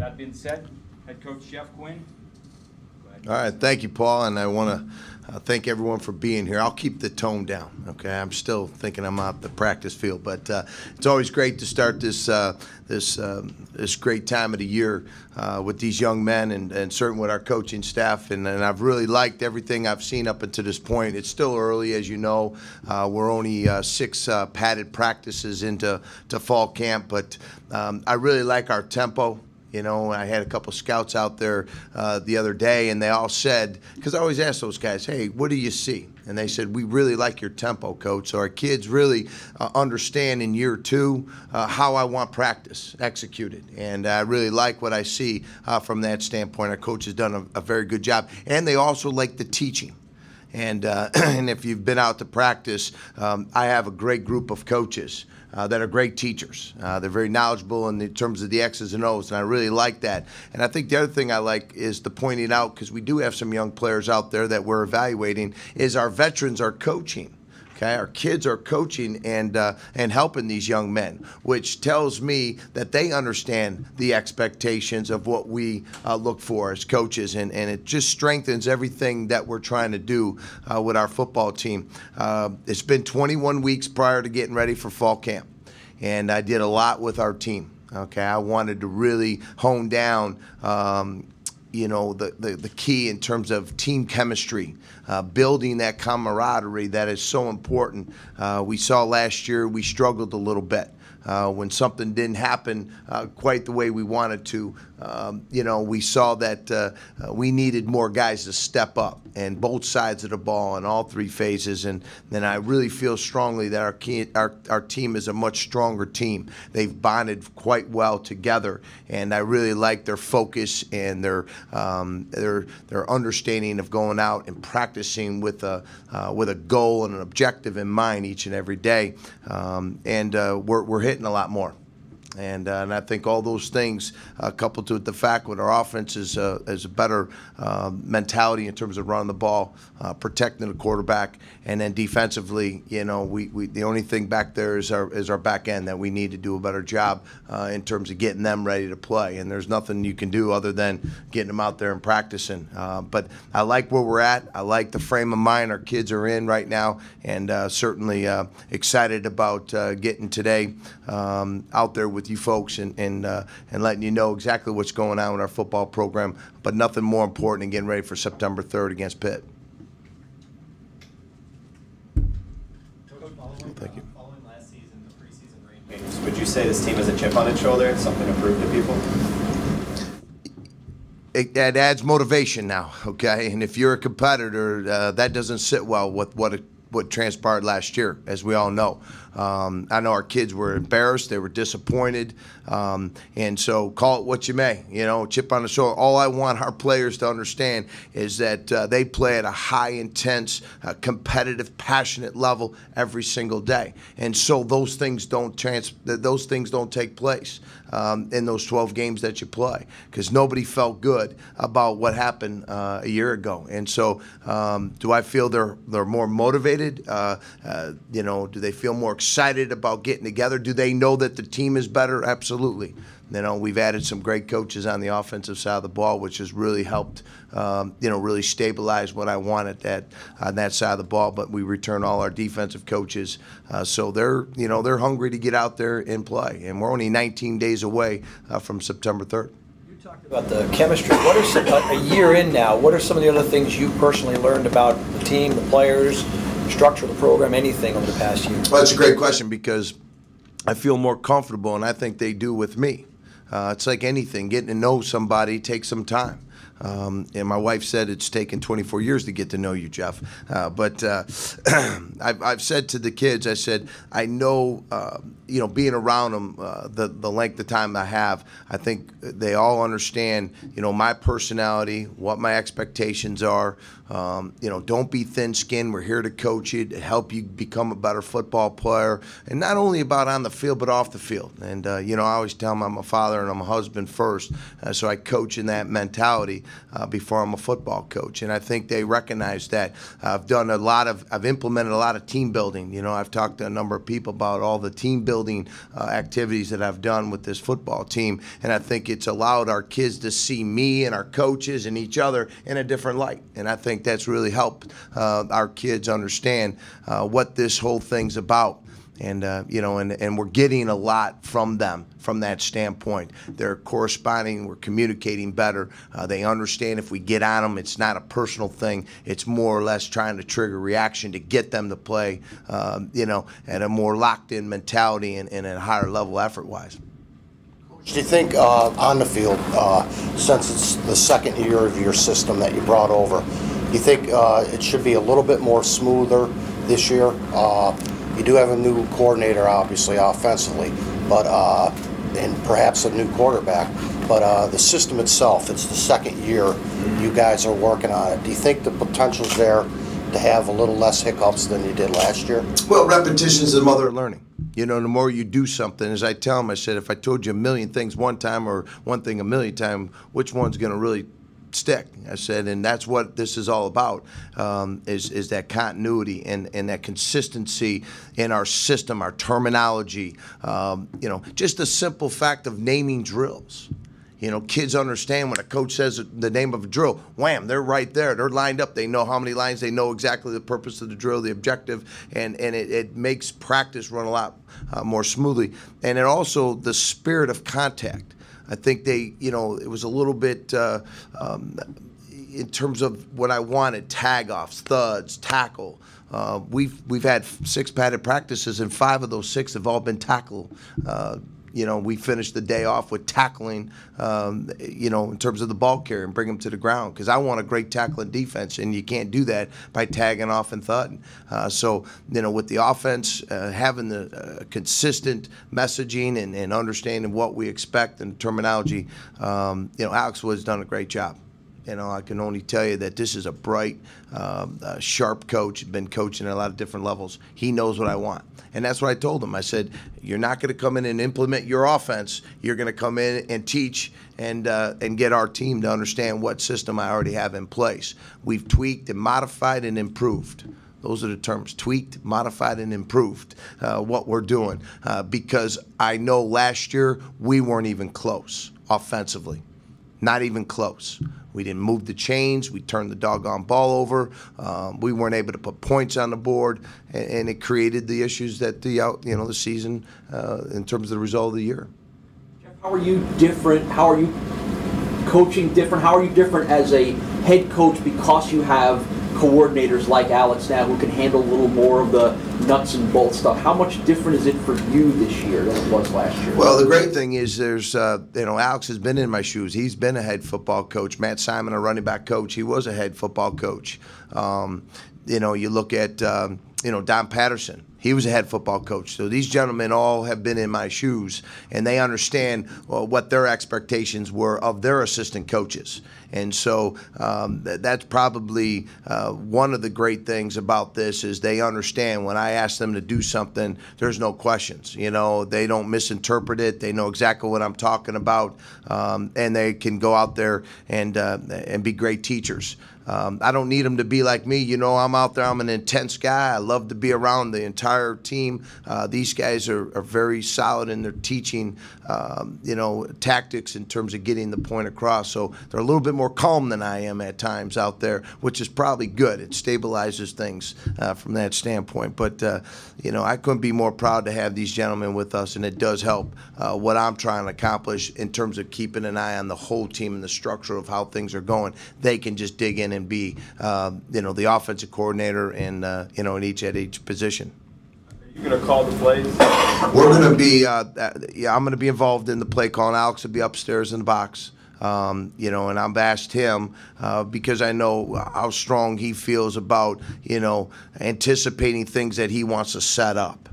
That being said, Head Coach Jeff Quinn. All right, thank you, Paul, and I want to thank everyone for being here. I'll keep the tone down, okay? I'm still thinking I'm out the practice field, but it's always great to start this great time of the year with these young men and certainly with our coaching staff, and I've really liked everything I've seen up until this point. It's still early, as you know. We're only 6 padded practices into fall camp, but I really like our tempo. You know, I had a couple scouts out there the other day, and they all said, because I always ask those guys, hey, what do you see? And they said, we really like your tempo, Coach. So our kids really understand in year 2 how I want practice executed. And I really like what I see from that standpoint. Our coach has done a very good job. And they also like the teaching. And if you've been out to practice, I have a great group of coaches that are great teachers. They're very knowledgeable in terms of the X's and O's, and I really like that. And I think the other thing I like is the pointing out, because we do have some young players out there that we're evaluating, is our veterans are coaching. Okay, our kids are coaching and helping these young men, which tells me that they understand the expectations of what we look for as coaches, and it just strengthens everything that we're trying to do with our football team. It's been 21 weeks prior to getting ready for fall camp, and I did a lot with our team. Okay, I wanted to really hone down you know, the key in terms of team chemistry, building that camaraderie that is so important. We saw last year we struggled a little bit. When something didn't happen quite the way we wanted to, you know, we saw that we needed more guys to step up, and both sides of the ball in all 3 phases. And then I really feel strongly that our team is a much stronger team. They've bonded quite well together, and I really like their focus and their understanding of going out and practicing with a goal and an objective in mind each and every day. We're hitting a lot more. And I think all those things, coupled with the fact that our offense is a better mentality in terms of running the ball, protecting the quarterback, and then defensively, you know, we the only thing back there is our back end that we need to do a better job in terms of getting them ready to play. And there's nothing you can do other than getting them out there and practicing. But I like where we're at. I like the frame of mind our kids are in right now, and certainly excited about getting today out there with you folks and letting you know exactly what's going on with our football program, but nothing more important than getting ready for September 3rd against Pitt. Thank you. Following last season, the preseason rankings, would you say this team has a chip on its shoulder, something to prove to people? That adds motivation now, okay? And if you're a competitor, that doesn't sit well with what transpired last year, as we all know. I know our kids were embarrassed, they were disappointed, and so call it what you may, you know, chip on the shoulder. All I want our players to understand is that they play at a high, intense, competitive, passionate level every single day, and so those things don't take place in those 12 games that you play, because nobody felt good about what happened a year ago. And so do I feel they're more motivated? You know, do they feel more excited about getting together? Do they know that the team is better? Absolutely. You know, we've added some great coaches on the offensive side of the ball, which has really helped, you know, really stabilize what I wanted on that side of the ball. But we return all our defensive coaches, so they're hungry to get out there and play. And we're only 19 days away from September 3rd. You talked about the chemistry. What are some, a year in now, what are some of the other things you personally learned about the team, the players, structure of the program, anything over the past year? Well, that's a great question, because I feel more comfortable, and I think they do with me. It's like anything. Getting to know somebody takes some time. And my wife said it's taken 24 years to get to know you, Jeff. But I've said to the kids, I said, I know, you know, being around them the length of time I have, I think they all understand, you know, my personality, what my expectations are. You know, don't be thin-skinned. We're here to coach you, to help you become a better football player, and not only about on the field but off the field. And you know, I always tell them I'm a father and I'm a husband first, so I coach in that mentality. before I'm a football coach. And I think they recognize that. I've implemented a lot of team building. You know, I've talked to a number of people about all the team building activities that I've done with this football team, and I think it's allowed our kids to see me and our coaches and each other in a different light. And I think that's really helped our kids understand what this whole thing's about. And and we're getting a lot from them from that standpoint. They're corresponding, we're communicating better. They understand if we get on them, it's not a personal thing. It's more or less trying to trigger reaction to get them to play, at a more locked-in mentality and at a higher level effort-wise. Do you think on the field, since it's the second year of your system that you brought over, do you think it should be a little bit more smoother this year? You do have a new coordinator, obviously, offensively, but and perhaps a new quarterback. But the system itself, it's the second year you guys are working on it. Do you think the potential's there to have a little less hiccups than you did last year? Well, repetition is the mother of learning. You know, the more you do something, as I tell them, I said, if I told you a million things one time or one thing a million times, which one's going to really stick? I said, and that's what this is all about, is that continuity and that consistency in our system, our terminology, just the simple fact of naming drills. You know, kids understand when a coach says the name of a drill, wham, they're right there. They're lined up. They know how many lines. They know exactly the purpose of the drill, the objective, and it makes practice run a lot more smoothly. And it also, the spirit of contact. I think it was a little bit in terms of what I wanted, tag-offs, thuds, tackle. We've had 6 padded practices, and 5 of those 6 have all been tackle. We finished the day off with tackling, in terms of the ball carrier and bring them to the ground, because I want a great tackling defense, and you can't do that by tagging off and thudding. With the offense, having the consistent messaging and understanding what we expect and terminology, Alex Wood's done a great job. I can only tell you that this is a bright, sharp coach, been coaching at a lot of different levels. He knows what I want. And that's what I told him. I said, you're not going to come in and implement your offense. You're going to come in and teach and get our team to understand what system I already have in place. We've tweaked and modified and improved. Those are the terms: tweaked, modified, and improved what we're doing. Because I know last year we weren't even close offensively. Not even close. We didn't move the chains. We turned the doggone ball over. We weren't able to put points on the board, and it created the issues that the season in terms of the result of the year. Jeff, how are you different? How are you coaching different? How are you different as a head coach because you have coordinators like Alex now who can handle a little more of the nuts and bolts stuff? How much different is it for you this year than it was last year? Well, the great thing is there's, Alex has been in my shoes. He's been a head football coach. Matt Simon, a running back coach, he was a head football coach. You look at, Don Patterson. He was a head football coach. So these gentlemen all have been in my shoes, and they understand what their expectations were of their assistant coaches. And so that's probably one of the great things about this is they understand when I ask them to do something, there's no questions. They don't misinterpret it. They know exactly what I'm talking about, and they can go out there and be great teachers. I don't need them to be like me. I'm out there. I'm an intense guy. I love to be around the entire team. These guys are very solid in their teaching, tactics in terms of getting the point across. So they're a little bit more calm than I am at times out there, which is probably good. It stabilizes things from that standpoint. But, I couldn't be more proud to have these gentlemen with us, and it does help what I'm trying to accomplish in terms of keeping an eye on the whole team and the structure of how things are going. They can just dig in and be, the offensive coordinator and, at each position. Are you going to call the plays? We're going to be, I'm going to be involved in the play calling. Alex will be upstairs in the box. And I've asked him because I know how strong he feels about, anticipating things that he wants to set up.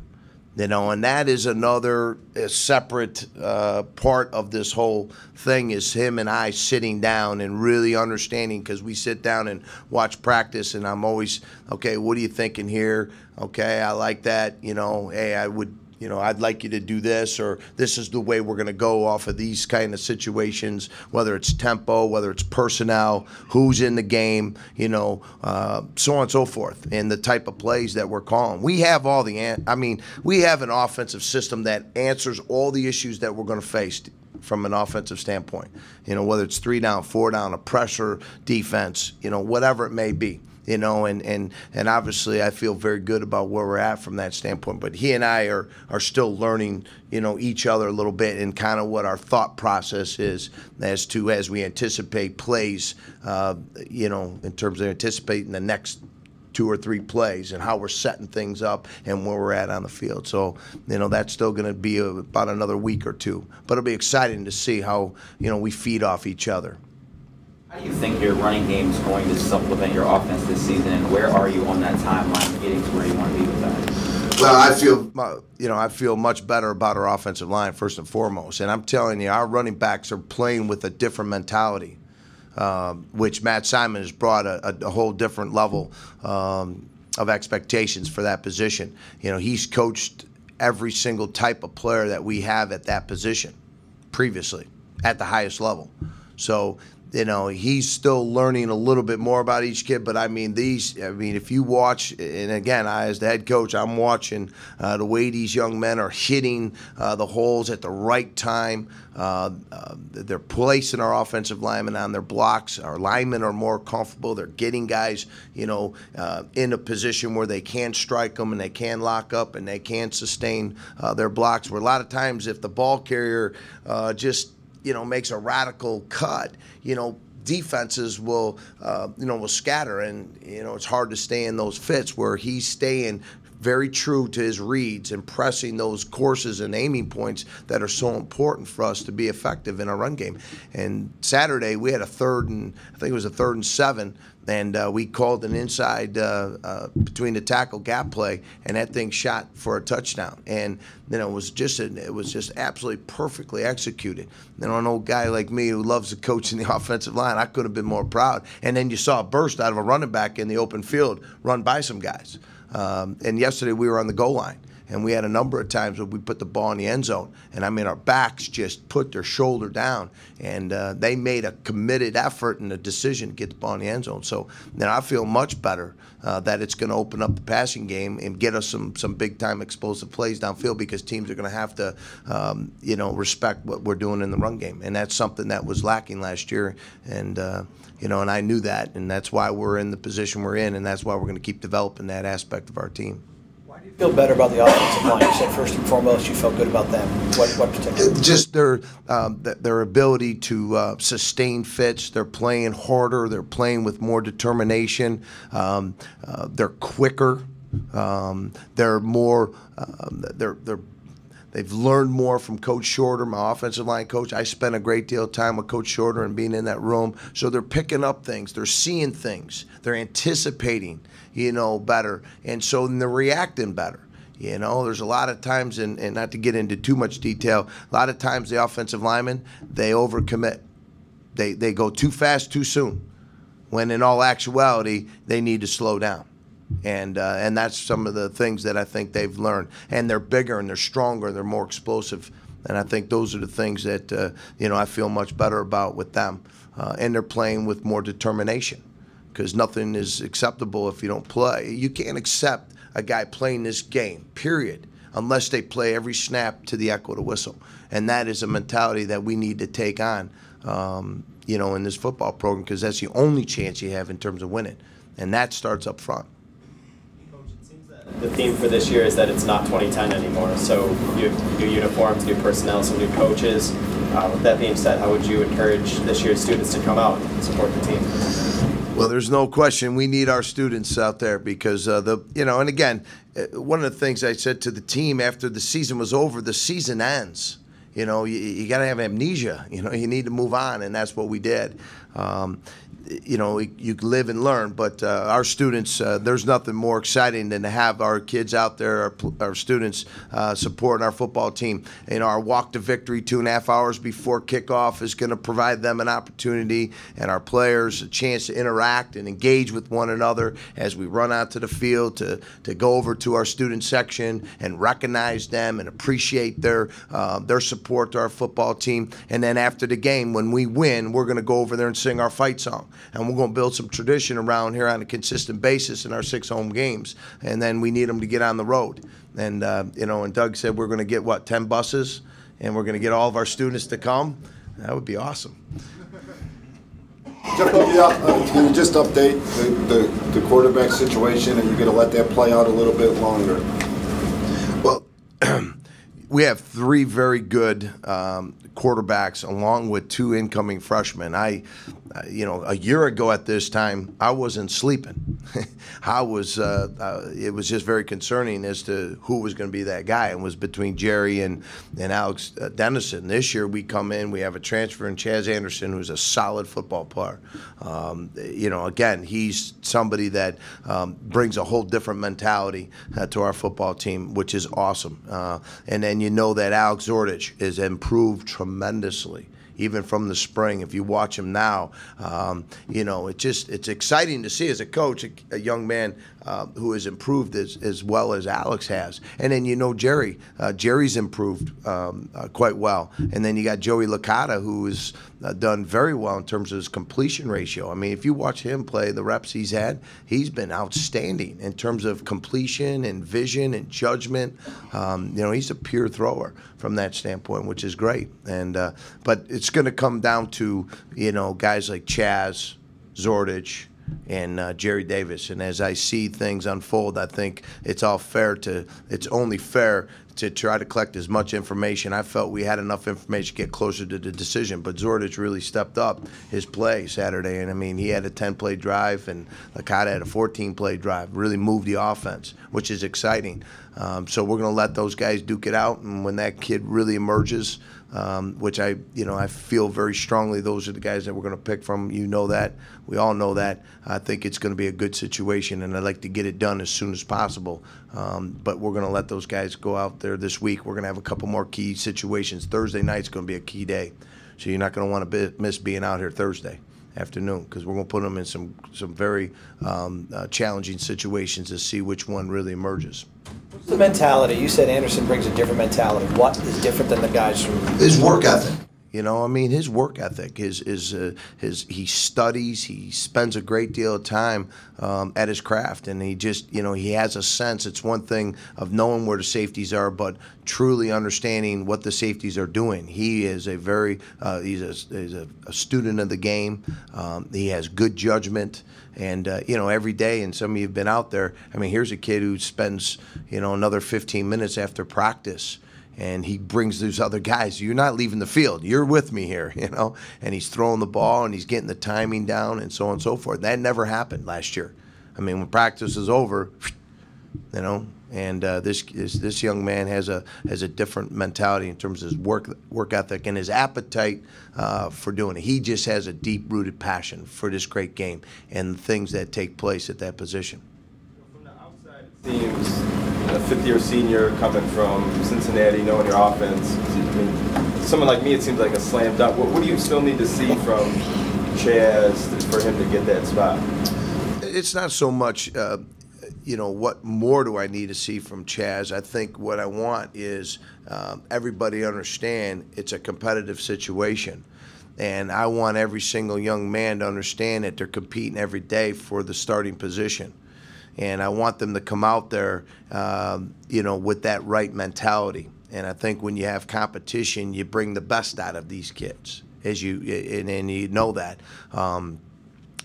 And that is another separate part of this whole thing is him and I sitting down and really understanding, because we sit down and watch practice, and I'm always, okay, what are you thinking here? Okay, I like that. Hey, I would you know, I'd like you to do this, or this is the way we're going to go off of these kind of situations, whether it's tempo, whether it's personnel, who's in the game, you know, so on and so forth, and the type of plays that we're calling. We have all the, we have an offensive system that answers all the issues that we're going to face from an offensive standpoint. You know, whether it's 3 down, 4 down, a pressure defense, you know, whatever it may be. You know, and obviously I feel very good about where we're at from that standpoint. But he and I are still learning, you know, each other a little bit, and kind of what our thought process is as we anticipate plays, you know, in terms of anticipating the next 2 or 3 plays and how we're setting things up and where we're at on the field. So, you know, that's still going to be about another week or 2. But it'll be exciting to see how, you know, we feed off each other. How do you think your running game is going to supplement your offense this season, and where are you on that timeline of getting to where you want to be with that? Well, I feel much better about our offensive line first and foremost, and I'm telling you, our running backs are playing with a different mentality, which Matt Simon has brought a whole different level of expectations for that position. You know, he's coached every single type of player that we have at that position previously at the highest level. So, you know, he's still learning a little bit more about each kid, but I mean, if you watch, and again, as the head coach, I'm watching the way these young men are hitting the holes at the right time. They're placing our offensive linemen on their blocks. Our linemen are more comfortable. They're getting guys, you know, in a position where they can strike them and they can lock up and they can sustain their blocks. Where a lot of times, if the ball carrier just, you know, makes a radical cut, you know, defenses will scatter, and, you know, it's hard to stay in those fits, where he's staying very true to his reads and pressing those courses and aiming points that are so important for us to be effective in our run game. And Saturday we had I think it was a 3rd and 7, and we called an inside between the tackle gap play, and that thing shot for a touchdown. And you know, it was just absolutely perfectly executed. You know, an old guy like me who loves to coach in the offensive line, I couldn't have been more proud. And then you saw a burst out of a running back in the open field, run by some guys. And yesterday we were on the goal line, and we had a number of times where we put the ball in the end zone, and I mean, our backs just put their shoulder down, and they made a committed effort and a decision to get the ball in the end zone. So now I feel much better that it's going to open up the passing game and get us some big time explosive plays downfield, because teams are going to have to respect what we're doing in the run game, and that's something that was lacking last year. And and I knew that, and that's why we're in the position we're in, and that's why we're going to keep developing that aspect of our team. Why do you feel better about the offensive line? You said first and foremost you felt good about them. What particular? Just their ability to sustain fits. They're playing harder. They're playing with more determination. They're quicker. They're more. They've learned more from Coach Shorter, my offensive line coach. I spent a great deal of time with Coach Shorter and being in that room. So they're picking up things. They're seeing things. They're anticipating, better. And so they're reacting better. There's a lot of times, and not to get into too much detail, a lot of times the offensive linemen, they overcommit. They go too fast too soon, when in all actuality, they need to slow down. And that's some of the things that I think they've learned. And they're bigger and they're stronger, they're more explosive. And I think those are the things that, I feel much better about with them. And they're playing with more determination, because nothing is acceptable if you don't play. You can't accept a guy playing this game, period, unless they play every snap to the echo of the whistle. And that is a mentality that we need to take on, in this football program, because that's the only chance you have in terms of winning. And that starts up front. The theme for this year is that it's not 2010 anymore. So you have new uniforms, new personnel, some new coaches. With that being said, how would you encourage this year's students to come out and support the team? Well, there's no question we need our students out there, because and again, one of the things I said to the team after the season was over, the season ends. You got to have amnesia. You need to move on, and that's what we did. you know, you live and learn, but our students, there's nothing more exciting than to have our kids out there, our students supporting our football team. You know, our walk to victory 2.5 hours before kickoff is going to provide them an opportunity and our players a chance to interact and engage with one another as we run out to the field to go over to our student section and recognize them and appreciate their support to our football team. And then after the game, when we win, we're going to go over there and sing our fight song. And we're going to build some tradition around here on a consistent basis in our 6 home games. And then we need them to get on the road. And, you know, and Doug said we're going to get, what, 10 buses? And we're going to get all of our students to come? That would be awesome. Jeff, can you just update the quarterback situation? Are you going to let that play out a little bit longer? Well, we have 3 very good quarterbacks along with 2 incoming freshmen. You know, a year ago at this time, I wasn't sleeping. It was just very concerning as to who was going to be that guy. It was between Jerry and Alex Dennison. This year we come in, we have a transfer in Chaz Anderson, who's a solid football player. You know, again, he's somebody that brings a whole different mentality to our football team, which is awesome. And then you know that Alex Zordich is improved tremendously. Even from the spring, if you watch him now, you know, it's exciting to see as a coach a young man who has improved as well as Alex has. And then you know Jerry's improved quite well. And then you got Joey Licata, who has done very well in terms of his completion ratio. I mean, if you watch him play the reps he's had, he's been outstanding in terms of completion and vision and judgment. You know, he's a pure thrower from that standpoint, which is great. And but it's going to come down to, you know, guys like Chaz, Zordich, and Jerry Davis. And as I see things unfold, I think it's only fair to try to collect as much information. I felt we had enough information to get closer to the decision, but Zordich really stepped up his play Saturday. And I mean, he had a 10-play drive, and Licata had a 14-play drive. Really moved the offense, which is exciting. So we're going to let those guys duke it out, and when that kid really emerges, which I feel very strongly those are the guys that we're going to pick from. You know that. We all know that. I think it's going to be a good situation, and I'd like to get it done as soon as possible. But we're going to let those guys go out there this week. We're going to have a couple more key situations. Thursday night's going to be a key day, so you're not going to want to miss being out here Thursday afternoon, because we're going to put them in some very challenging situations to see which one really emerges. What's the mentality? You said Anderson brings a different mentality. What is different than the guys from his work ethic? You know, I mean, his work ethic, he studies, he spends a great deal of time at his craft, and he just, you know, he has a sense. It's one thing of knowing where the safeties are, but truly understanding what the safeties are doing. He is a very, he's a student of the game. He has good judgment. And, you know, every day, and some of you have been out there, I mean, here's a kid who spends, you know, another 15 minutes after practice, and he brings those other guys. You're not leaving the field. You're with me here, you know. And he's throwing the ball, and he's getting the timing down, and so on and so forth. That never happened last year. I mean, when practice is over, you know, and this young man has a different mentality in terms of his work ethic and his appetite for doing it. He just has a deep-rooted passion for this great game and the things that take place at that position. From the outside, it seems a fifth-year senior coming from Cincinnati, knowing your offense. I mean, someone like me, it seems like a slam dunk. What do you still need to see from Chaz for him to get that spot? It's not so much. You know, what more do I need to see from Chaz? I think what I want is everybody understand it's a competitive situation. And I want every single young man to understand that they're competing every day for the starting position. And I want them to come out there, you know, with that right mentality. And I think when you have competition, you bring the best out of these kids, and you know that.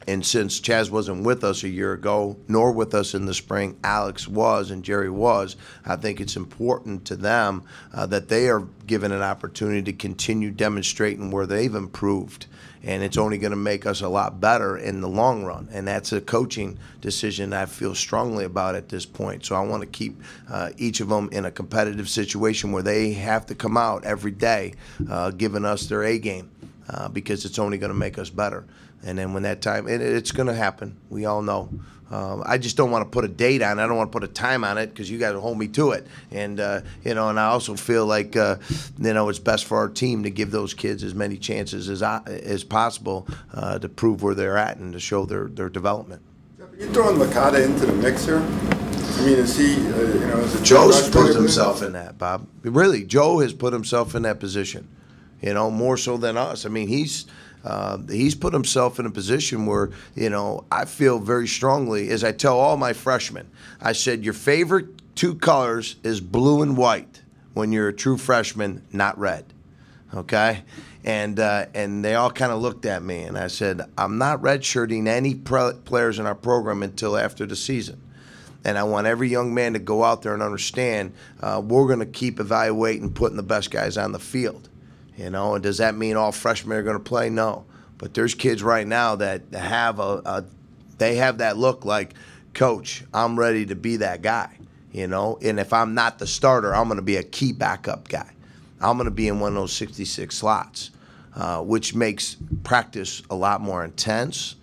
And since Chaz wasn't with us a year ago, nor with us in the spring, Alex was and Jerry was, I think it's important to them that they are given an opportunity to continue demonstrating where they've improved. And it's only going to make us a lot better in the long run. And that's a coaching decision I feel strongly about at this point. So I want to keep each of them in a competitive situation where they have to come out every day giving us their A game. because it's only going to make us better. And then when that time, it's going to happen. We all know. I just don't want to put a date on it. I don't want to put a time on it because you got to hold me to it. And and I also feel like it's best for our team to give those kids as many chances as possible to prove where they're at and to show their development. You throwing Makata into the mix here? I mean, is he, is it Joe's put himself in that, Bob. Really, Joe has put himself in that position, more so than us. I mean, he's put himself in a position where, I feel very strongly, as I tell all my freshmen, I said, your favorite two colors is blue and white when you're a true freshman, not red, okay? And they all kind of looked at me, and I said, I'm not redshirting any players in our program until after the season. And I want every young man to go out there and understand we're going to keep evaluating, putting the best guys on the field. And does that mean all freshmen are going to play? No. But there's kids right now that have they have that look like, Coach, I'm ready to be that guy. And if I'm not the starter, I'm going to be a key backup guy. I'm going to be in one of those 66 slots, which makes practice a lot more intense.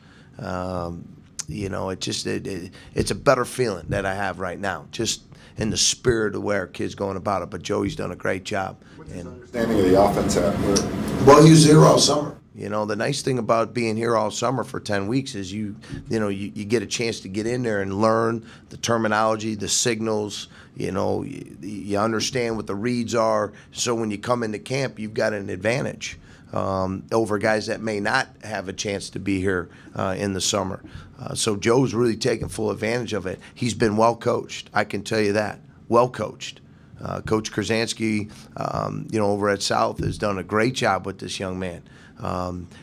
It's a better feeling that I have right now, just in the spirit of where kids going about it. But Joey's done a great job. What's his understanding of the offense at? Well, he was here all summer. The nice thing about being here all summer for 10 weeks is you get a chance to get in there and learn the terminology, the signals. You understand what the reads are. So when you come into camp, you've got an advantage over guys that may not have a chance to be here in the summer. So Joe's really taken full advantage of it. He's been well coached, I can tell you that. Well coached. Coach Krasansky, over at South has done a great job with this young man.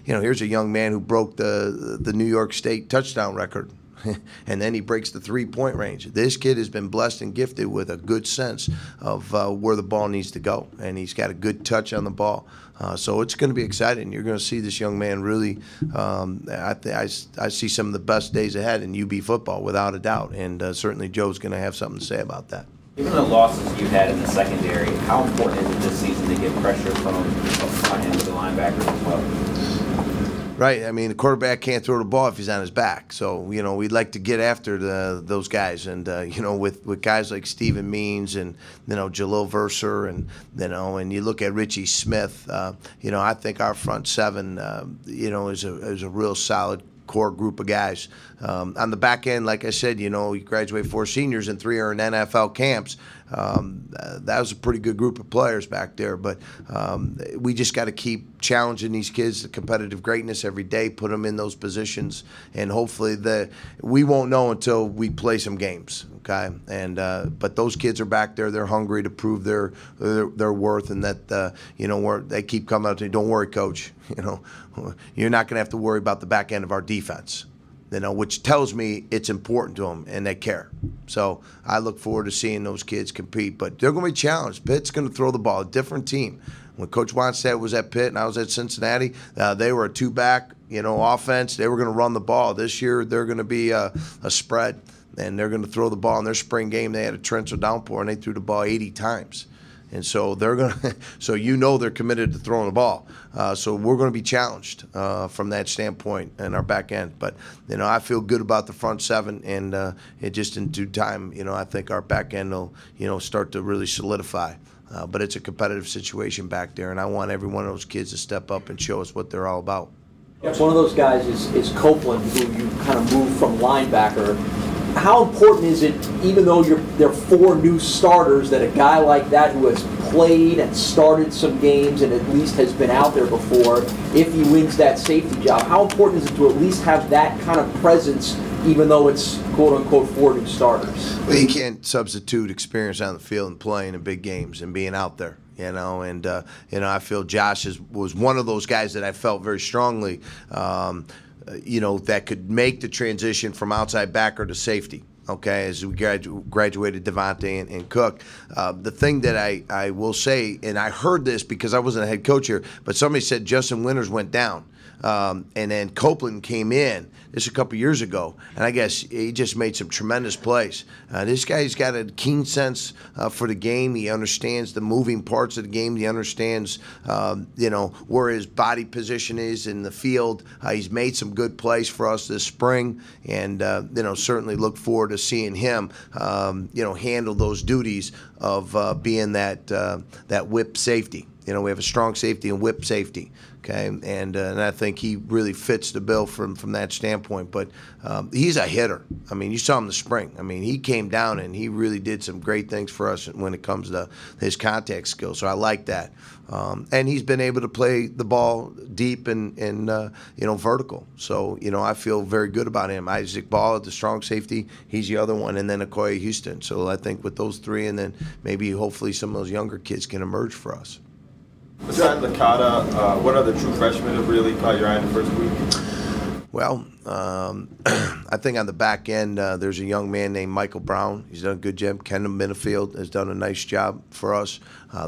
Here's a young man who broke the New York State touchdown record, and then he breaks the three-point range. This kid has been blessed and gifted with a good sense of where the ball needs to go, and he's got a good touch on the ball. So it's going to be exciting. You're going to see this young man really. I see some of the best days ahead in UB football, without a doubt, and certainly Joe's going to have something to say about that. Given the losses you had in the secondary, how important is it this season to get pressure from up front and the linebackers as well? Right. I mean, the quarterback can't throw the ball if he's on his back. So, we'd like to get after those guys. And, with guys like Steven Means and, Jalil Verser and you look at Richie Smith, I think our front seven, is a real solid core group of guys. On the back end, like I said, you graduate 4 seniors and 3 are in NFL camps. That was a pretty good group of players back there. But we just got to keep challenging these kids to competitive greatness every day, put them in those positions, and hopefully we won't know until we play some games. Okay, and but those kids are back there. They're hungry to prove their worth, and that they keep coming up to me. Don't worry, Coach. You're not going to have to worry about the back end of our defense. Which tells me it's important to them and they care. So I look forward to seeing those kids compete. But they're going to be challenged. Pitt's going to throw the ball. A different team. When Coach Wannstedt was at Pitt and I was at Cincinnati, they were a two-back, offense. They were going to run the ball. This year they're going to be a spread, and they're going to throw the ball. In their spring game, they had a torrential downpour, and they threw the ball 80 times. And so they're going to, they're committed to throwing the ball. So we're going to be challenged from that standpoint in our back end. But I feel good about the front seven, and it just in due time, I think our back end will, start to really solidify. But it's a competitive situation back there, and I want every one of those kids to step up and show us what they're all about. One of those guys is Copeland, who you kind of moved from linebacker. How important is it, even though there are 4 new starters, that a guy like that who has played and started some games and at least has been out there before, if he wins that safety job, how important is it to at least have that kind of presence, even though it's quote-unquote 4 new starters? Well, you can't substitute experience on the field and playing in big games and being out there. And I feel Josh was one of those guys that I felt very strongly that could make the transition from outside backer to safety, okay, as we graduated Devontae and Cook. The thing that I will say, and I heard this because I wasn't a head coach here, but somebody said Justin Winters went down. And then Copeland came in just a couple years ago, and I guess he just made some tremendous plays. This guy's got a keen sense for the game. He understands the moving parts of the game. He understands, where his body position is in the field. He's made some good plays for us this spring, and certainly look forward to seeing him, handle those duties of being that whip safety. We have a strong safety and whip safety. Okay, and I think he really fits the bill from that standpoint. But he's a hitter. I mean, you saw him this spring. I mean, he came down and he really did some great things for us when it comes to his contact skills. So I like that. And he's been able to play the ball deep and vertical. So I feel very good about him. Isaac Ball, the strong safety, he's the other one, and then Okoye Houston. So I think with those three, and then maybe hopefully some of those younger kids can emerge for us. Besides Licata, what other true freshmen have really caught your eye in the first week? Well, I think on the back end, there's a young man named Michael Brown. He's done a good job. Kendall Minifield has done a nice job for us.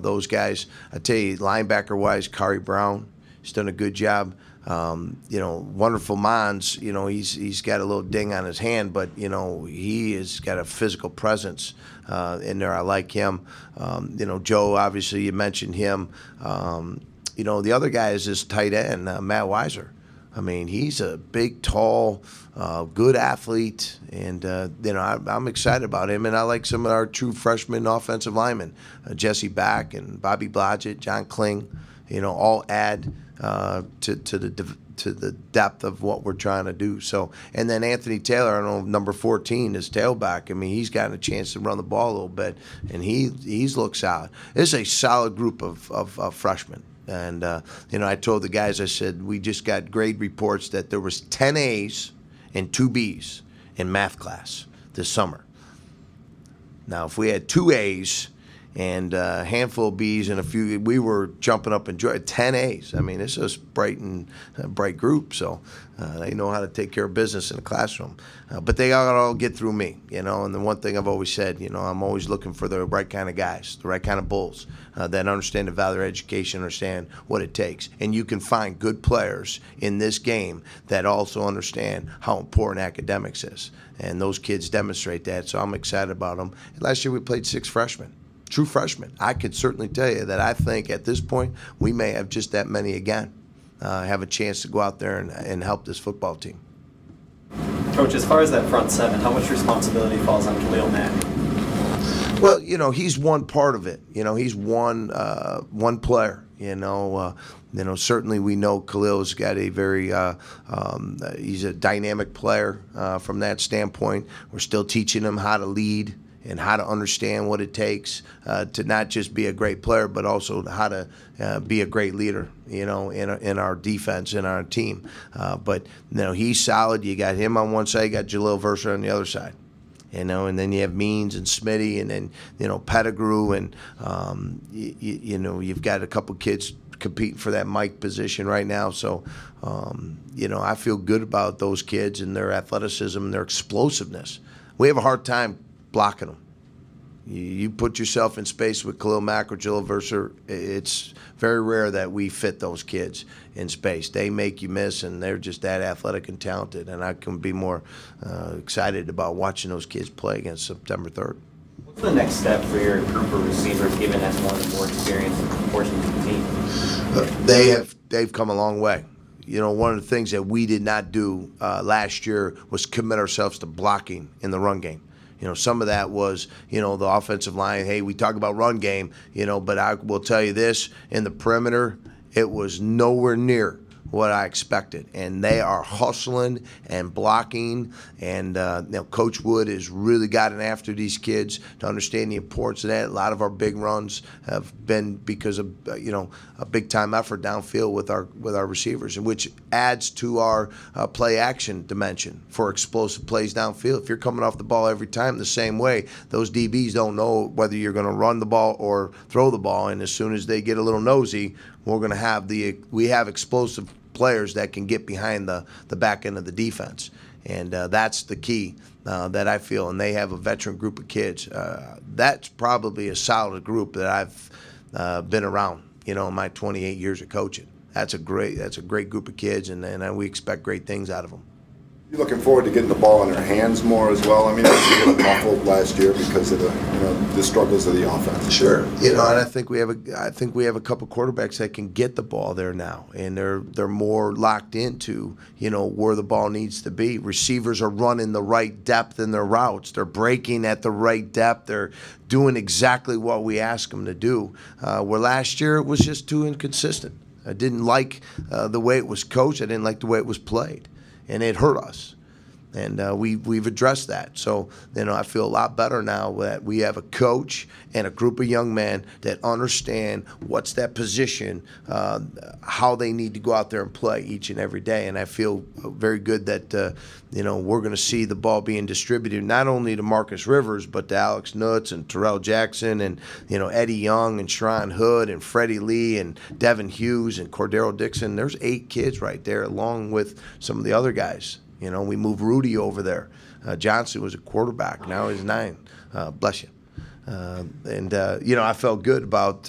Those guys, I tell you, linebacker-wise, Kari Brown, he's done a good job. Wonderful Mons, he's got a little ding on his hand, but, he has got a physical presence in there. I like him. Joe, obviously, you mentioned him. The other guy is this tight end, Matt Weiser. I mean, he's a big, tall, good athlete, and, I'm excited about him. And I like some of our true freshman offensive linemen, Jesse Back and Bobby Blodgett, John Kling, all add to the depth of what we're trying to do. So, and then Anthony Taylor, I don't know, number 14, is tailback. I mean, he's gotten a chance to run the ball a little bit, and he's looked solid. It's a solid group of freshmen. And, I told the guys, I said, we just got grade reports that there was 10 A's and 2 B's in math class this summer. Now, if we had 2 A's and a handful of B's and a few, we were jumping up and joy. 10 A's. I mean, this is a bright group, so they know how to take care of business in the classroom. But they all get through me, and the one thing I've always said, I'm always looking for the right kind of guys, the right kind of bulls that understand the value of education, understand what it takes. And you can find good players in this game that also understand how important academics is. And those kids demonstrate that, so I'm excited about them. Last year we played 6 freshmen. True freshmen. I could certainly tell you that I think at this point we may have just that many again, have a chance to go out there and help this football team. Coach, as far as that front seven, how much responsibility falls on Khalil Mack? Well, he's one part of it. He's one player. Certainly we know Khalil's got a very he's a dynamic player from that standpoint. We're still teaching him how to lead and how to understand what it takes to not just be a great player, but also how to be a great leader, in our defense, in our team. But he's solid. You got him on one side, you got Jalil Verser on the other side. And then you have Means and Smitty, and then Pettigrew, and you've got a couple kids competing for that Mike position right now. So I feel good about those kids and their athleticism and their explosiveness. We have a hard time blocking them. You put yourself in space with Khalil Mack or Jalil Verser, it's very rare that we fit those kids in space. They make you miss, and they're just that athletic and talented, and I can be more excited about watching those kids play against September 3rd. What's the next step for your group of receivers, given that's one of the more experienced portions of the team? They've come a long way. One of the things that we did not do last year was commit ourselves to blocking in the run game. Some of that was, the offensive line. Hey, we talk about run game, but I will tell you this, in the perimeter, it was nowhere near what I expected. And they are hustling and blocking. And Coach Wood has really gotten after these kids to understand the importance of that. A lot of our big runs have been because of a big time effort downfield with our receivers, and which adds to our play action dimension for explosive plays downfield. If you're coming off the ball every time the same way, those DBs don't know whether you're going to run the ball or throw the ball. And as soon as they get a little nosy, we're going to have we have explosive players that can get behind the back end of the defense. And that's the key that I feel. And they have a veteran group of kids. That's probably a solid group that I've been around, in my 28 years of coaching. that's a great group of kids, and we expect great things out of them. You're looking forward to getting the ball in their hands more as well. I mean, they were muffled last year because of the struggles of the offense. Sure, and I think we have a couple quarterbacks that can get the ball there now, and they're more locked into where the ball needs to be. Receivers are running the right depth in their routes. They're breaking at the right depth. They're doing exactly what we ask them to do. Where last year it was just too inconsistent. I didn't like the way it was coached. I didn't like the way it was played. And it hurt us, and we've addressed that. So I feel a lot better now that we have a coach and a group of young men that understand what's that position, how they need to go out there and play each and every day. And I feel very good that we're going to see the ball being distributed not only to Marcus Rivers but to Alex Nutz and Terrell Jackson and Eddie Young and Sharon Hood and Freddie Lee and Devin Hughes and Cordero Dixon. There's 8 kids right there, along with some of the other guys. We moved Rudy over there. Johnson was a quarterback. Now he's 9. Bless you. I felt good about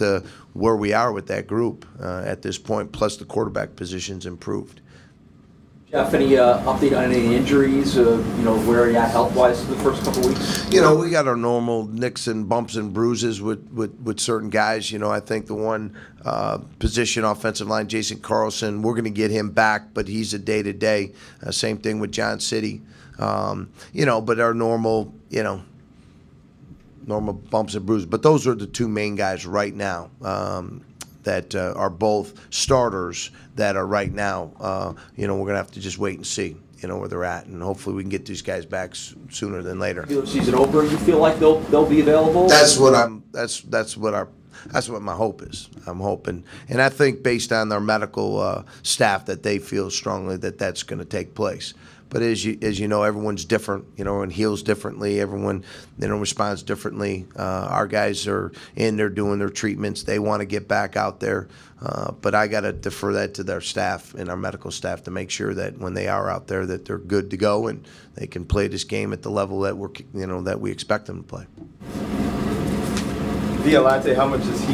where we are with that group at this point, plus the quarterback position's improved. Jeff, any update on any injuries? Where are you at health-wise for the first couple weeks? We got our normal nicks and bumps and bruises with certain guys. I think the one position, offensive line, Jason Carlson, we're going to get him back, but he's a day-to-day. Same thing with John City. But our normal bumps and bruises. But those are the 2 main guys right now that are both starters that are right now. We're going to have to just wait and see, where they're at, and hopefully we can get these guys back sooner than later. Season over, you feel like they'll be available? That's what my hope is. I'm hoping, and I think based on their medical staff that they feel strongly that that's going to take place. But as you know, everyone's different, and heals differently. Everyone, responds differently. Our guys are in there doing their treatments. They want to get back out there. But I got to defer that to their staff and our medical staff to make sure that when they are out there that they're good to go and they can play this game at the level that that we expect them to play. Violante, how much is he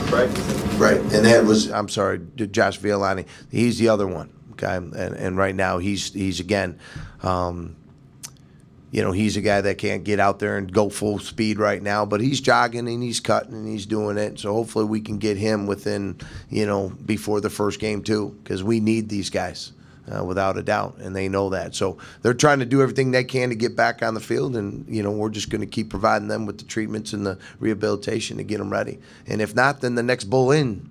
practicing? Right, and that was, Josh Violante. He's the other one. Okay, and right now he's again, he's a guy that can't get out there and go full speed right now, but he's jogging and he's cutting and he's doing it. So hopefully we can get him within, before the first game too, because we need these guys without a doubt, and they know that. So they're trying to do everything they can to get back on the field, and we're just going to keep providing them with the treatments and the rehabilitation to get them ready. And if not, then the next bull in.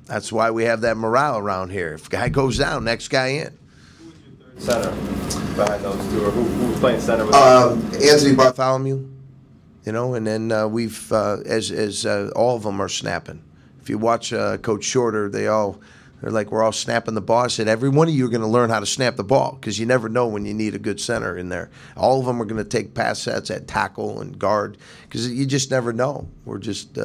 That's why we have that morale around here. If a guy goes down, next guy in. Who's your third center behind those 2, or who's playing center with Anthony Bartholomew, and then we've as all of them are snapping. If you watch Coach Shorter, they're like, we're all snapping the ball. I said, every one of you are going to learn how to snap the ball, because you never know when you need a good center in there. All of them are going to take pass sets at tackle and guard, because you just never know. We're just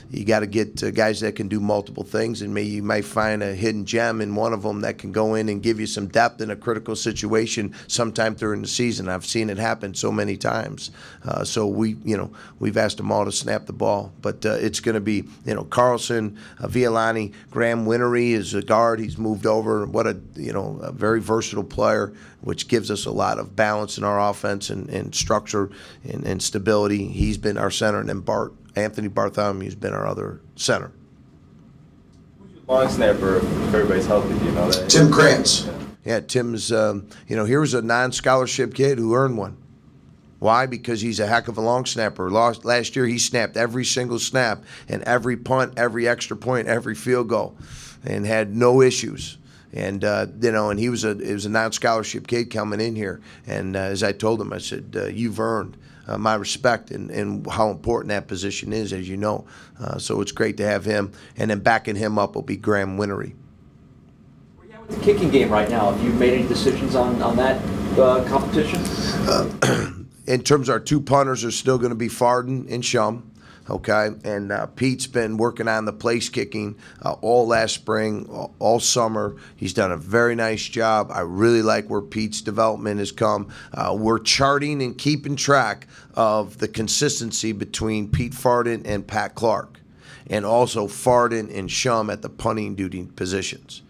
you got to get guys that can do multiple things, and you might find a hidden gem in one of them that can go in and give you some depth in a critical situation sometime during the season. I've seen it happen so many times. So we've asked them all to snap the ball, but it's going to be Carlson, Violani, Graham Winery is a guard. He's moved over. What a very versatile player, which gives us a lot of balance in our offense and structure and stability. He's been our center, and then Anthony Bartholomew's been our other center. Who's your long snapper if everybody's healthy? Do you know that? Tim Krantz. Yeah, Tim's, here's a non-scholarship kid who earned one. Why? Because he's a heck of a long snapper. Last year he snapped every single snap and every punt, every extra point, every field goal, and had no issues. And and it was a non-scholarship kid coming in here. And as I told him, I said, you've earned my respect and how important that position is, as you know. So it's great to have him. And then backing him up will be Graham Winery. Where are you at with the kicking game right now? Have you made any decisions on that competition? In terms of our 2 punters are still going to be Farden and Shum. Okay, and Pete's been working on the place kicking all last spring, all summer. He's done a very nice job. I really like where Pete's development has come. We're charting and keeping track of the consistency between Pete Farden and Pat Clark. and also Farden and Shum at the punting duty positions.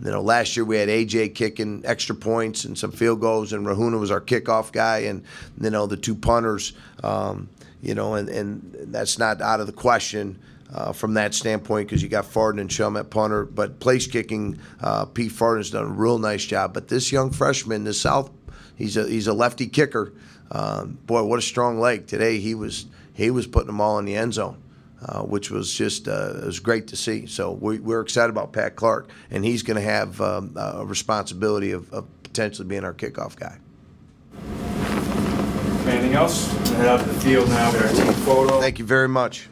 You know, last year we had AJ kicking extra points and some field goals, and Rahuna was our kickoff guy, and you know, the two punters. You know, and that's not out of the question from that standpoint, because you got Farden and Shum at punter. But place kicking, Pete Farden's done a real nice job. But this young freshman, the South, he's a lefty kicker. Boy, what a strong leg today! He was putting them all in the end zone. Which was just it was great to see. So we're excited about Pat Clark, and he's going to have a responsibility of potentially being our kickoff guy. Anything else? We'll head out to the field now with our team photo. Thank you very much.